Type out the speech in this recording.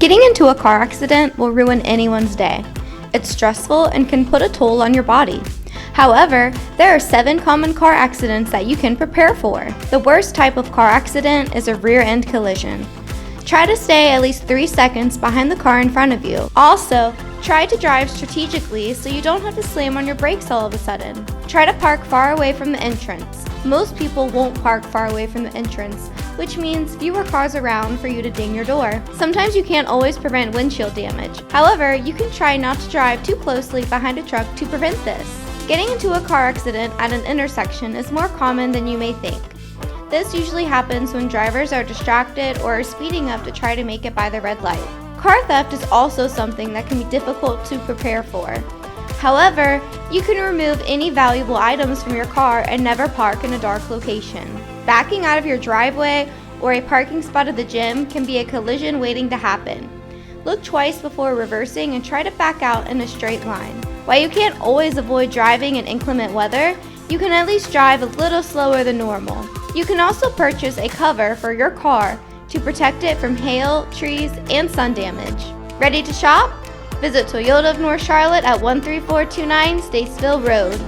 Getting into a car accident will ruin anyone's day. It's stressful and can put a toll on your body. However, there are 7 common car accidents that you can prepare for. The worst type of car accident is a rear-end collision. Try to stay at least 3 seconds behind the car in front of you. Also, try to drive strategically so you don't have to slam on your brakes all of a sudden. Try to park far away from the entrance. Most people won't park far away from the entrance, which means fewer cars around for you to ding your door. Sometimes you can't always prevent windshield damage. However, you can try not to drive too closely behind a truck to prevent this. Getting into a car accident at an intersection is more common than you may think. This usually happens when drivers are distracted or are speeding up to try to make it by the red light. Car theft is also something that can be difficult to prepare for. However, you can remove any valuable items from your car and never park in a dark location. Backing out of your driveway or a parking spot at the gym can be a collision waiting to happen. Look twice before reversing and try to back out in a straight line. While you can't always avoid driving in inclement weather, you can at least drive a little slower than normal. You can also purchase a cover for your car to protect it from hail, trees, and sun damage. Ready to shop? Visit Toyota of North Charlotte at 13429 Statesville Road.